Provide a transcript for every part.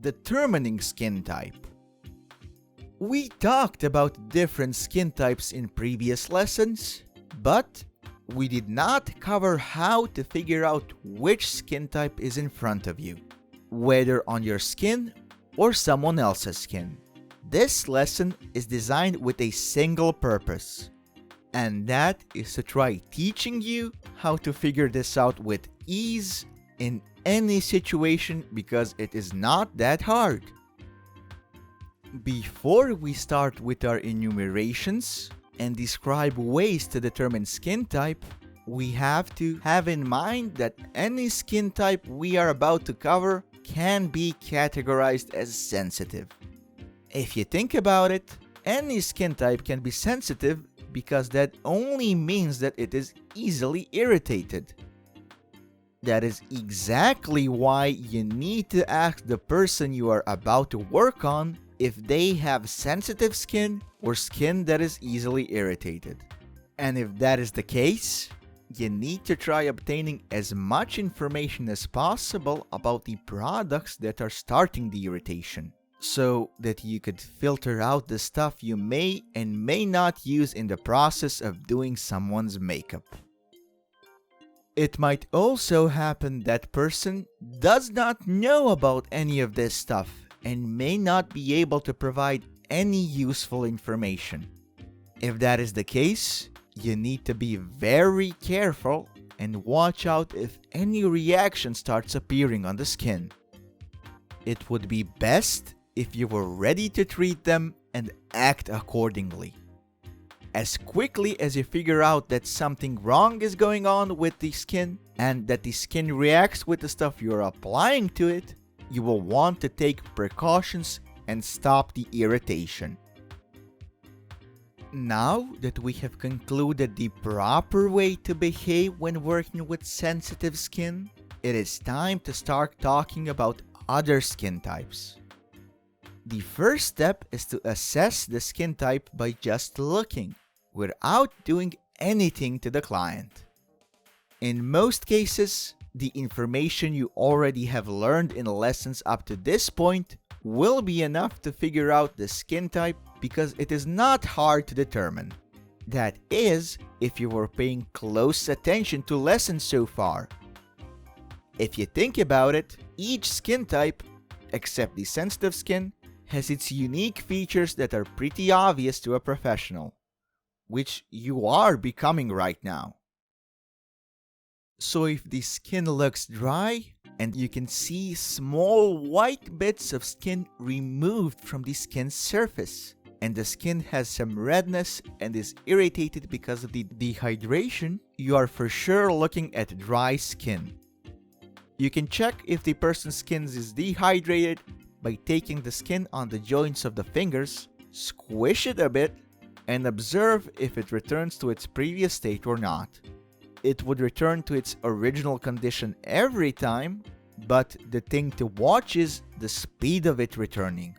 determining skin type. We talked about different skin types in previous lessons, but we did not cover how to figure out which skin type is in front of you, whether on your skin or someone else's skin. This lesson is designed with a single purpose, and that is to try teaching you how to figure this out with ease in any situation, because it is not that hard. Before we start with our enumerations and describe ways to determine skin type, we have to have in mind that any skin type we are about to cover can be categorized as sensitive. If you think about it, any skin type can be sensitive because that only means that it is easily irritated. That is exactly why you need to ask the person you are about to work on if they have sensitive skin or skin that is easily irritated. And if that is the case, you need to try obtaining as much information as possible about the products that are starting the irritation, so that you could filter out the stuff you may and may not use in the process of doing someone's makeup. It might also happen that person does not know about any of this stuff and may not be able to provide any useful information. If that is the case, you need to be very careful and watch out if any reaction starts appearing on the skin. It would be best if you were ready to treat them and act accordingly. As quickly as you figure out that something wrong is going on with the skin and that the skin reacts with the stuff you're applying to it, you will want to take precautions and stop the irritation. Now that we have concluded the proper way to behave when working with sensitive skin, it is time to start talking about other skin types. The first step is to assess the skin type by just looking, without doing anything to the client. In most cases, the information you already have learned in lessons up to this point will be enough to figure out the skin type, because it is not hard to determine. That is, if you were paying close attention to lessons so far. If you think about it, each skin type, except the sensitive skin, has its unique features that are pretty obvious to a professional, which you are becoming right now. So if the skin looks dry and you can see small white bits of skin removed from the skin's surface, and the skin has some redness and is irritated because of the dehydration, you are for sure looking at dry skin. You can check if the person's skin is dehydrated by taking the skin on the joints of the fingers, squish it a bit, and observe if it returns to its previous state or not. It would return to its original condition every time, but the thing to watch is the speed of it returning.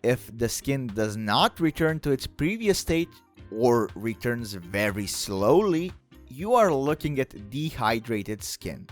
If the skin does not return to its previous state or returns very slowly, you are looking at dehydrated skin.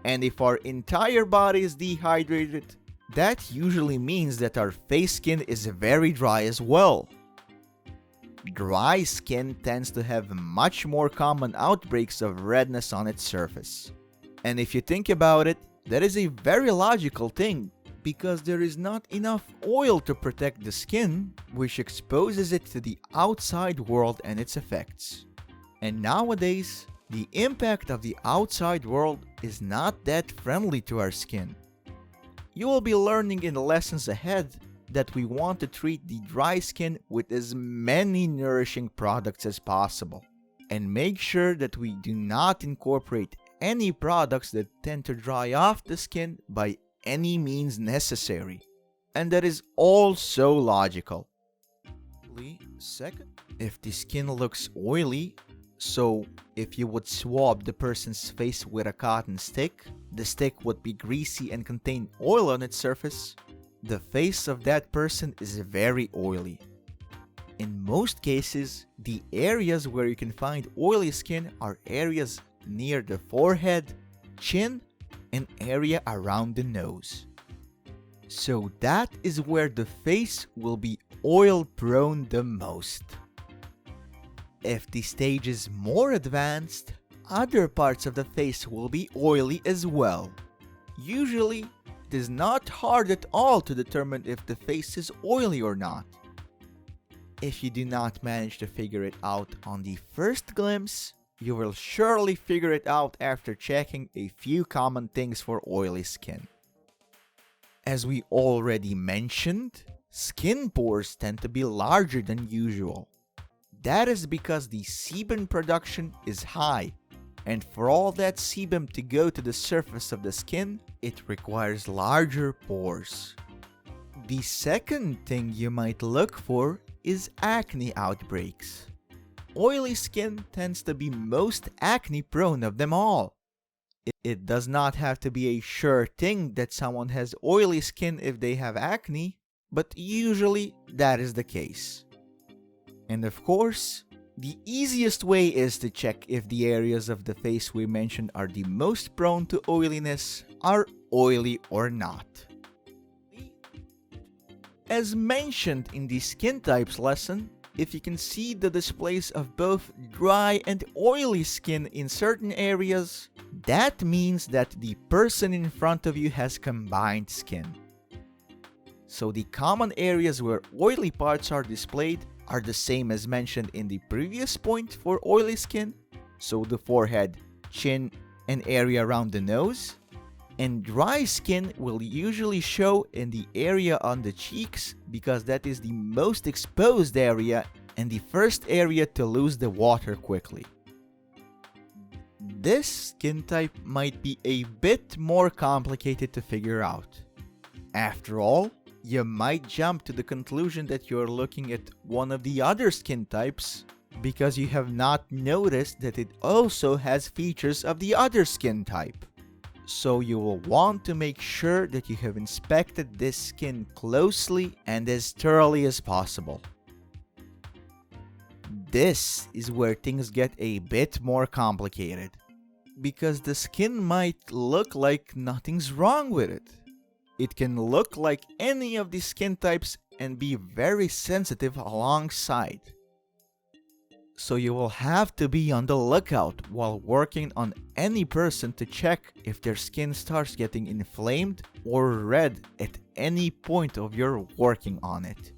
And if our entire body is dehydrated, that usually means that our face skin is very dry as well. Dry skin tends to have much more common outbreaks of redness on its surface. And if you think about it, that is a very logical thing, because there is not enough oil to protect the skin, which exposes it to the outside world and its effects. And nowadays, the impact of the outside world is not that friendly to our skin. You will be learning in the lessons ahead that we want to treat the dry skin with as many nourishing products as possible, and make sure that we do not incorporate any products that tend to dry off the skin by any means necessary. And that is all so logical. Second, if the skin looks oily, so if you would swab the person's face with a cotton stick, the stick would be greasy and contain oil on its surface. The face of that person is very oily. In most cases, the areas where you can find oily skin are areas near the forehead, chin, and area around the nose. So that is where the face will be oil prone the most. If the stage is more advanced, other parts of the face will be oily as well. Usually, it is not hard at all to determine if the face is oily or not. If you do not manage to figure it out on the first glimpse, you will surely figure it out after checking a few common things for oily skin. As we already mentioned, skin pores tend to be larger than usual. That is because the sebum production is high, and for all that sebum to go to the surface of the skin, it requires larger pores. The second thing you might look for is acne outbreaks. Oily skin tends to be most acne prone of them all. It does not have to be a sure thing that someone has oily skin if they have acne, but usually that is the case. And of course, the easiest way is to check if the areas of the face we mentioned are the most prone to oiliness are oily or not. As mentioned in the skin types lesson, if you can see the displays of both dry and oily skin in certain areas, that means that the person in front of you has combined skin. So the common areas where oily parts are displayed are the same as mentioned in the previous point for oily skin, so the forehead, chin, and area around the nose. And dry skin will usually show in the area on the cheeks because that is the most exposed area and the first area to lose the water quickly. This skin type might be a bit more complicated to figure out. After all, you might jump to the conclusion that you're looking at one of the other skin types because you have not noticed that it also has features of the other skin type. So you will want to make sure that you have inspected this skin closely and as thoroughly as possible. This is where things get a bit more complicated, because the skin might look like nothing's wrong with it. It can look like any of the skin types and be very sensitive alongside. So you will have to be on the lookout while working on any person to check if their skin starts getting inflamed or red at any point of your working on it.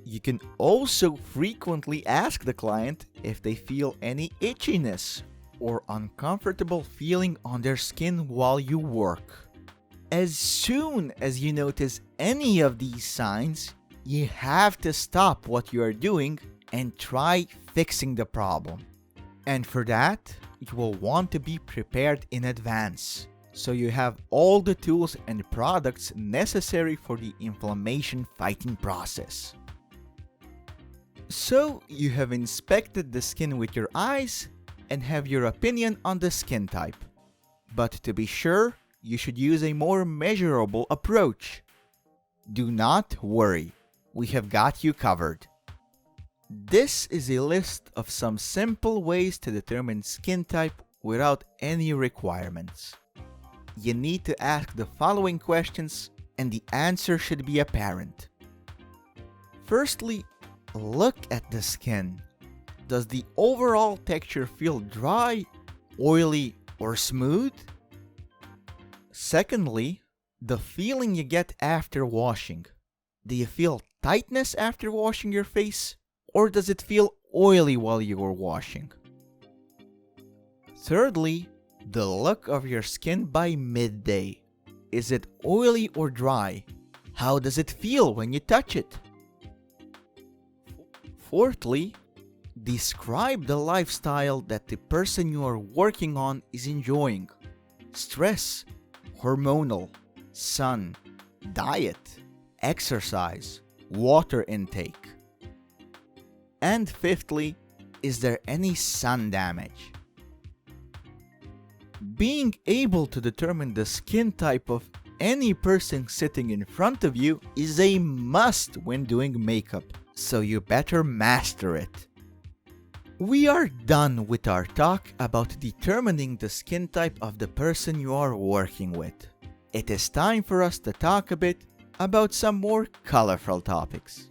You can also frequently ask the client if they feel any itchiness or uncomfortable feeling on their skin while you work. As soon as you notice any of these signs, you have to stop what you are doing and try fixing the problem. And for that, you will want to be prepared in advance, so you have all the tools and products necessary for the inflammation fighting process. So you have inspected the skin with your eyes and have your opinion on the skin type. But to be sure, you should use a more measurable approach. Do not worry, we have got you covered. This is a list of some simple ways to determine skin type without any requirements. You need to ask the following questions and the answer should be apparent. Firstly, look at the skin. Does the overall texture feel dry, oily, or smooth? Secondly, the feeling you get after washing. Do you feel tightness after washing your face? Or does it feel oily while you are washing? Thirdly, the look of your skin by midday. Is it oily or dry? How does it feel when you touch it? Fourthly, describe the lifestyle that the person you are working on is enjoying. Stress, hormonal, sun, diet, exercise, water intake. And fifthly, is there any sun damage? Being able to determine the skin type of any person sitting in front of you is a must when doing makeup, so you better master it. We are done with our talk about determining the skin type of the person you are working with. it is time for us to talk a bit about some more colorful topics.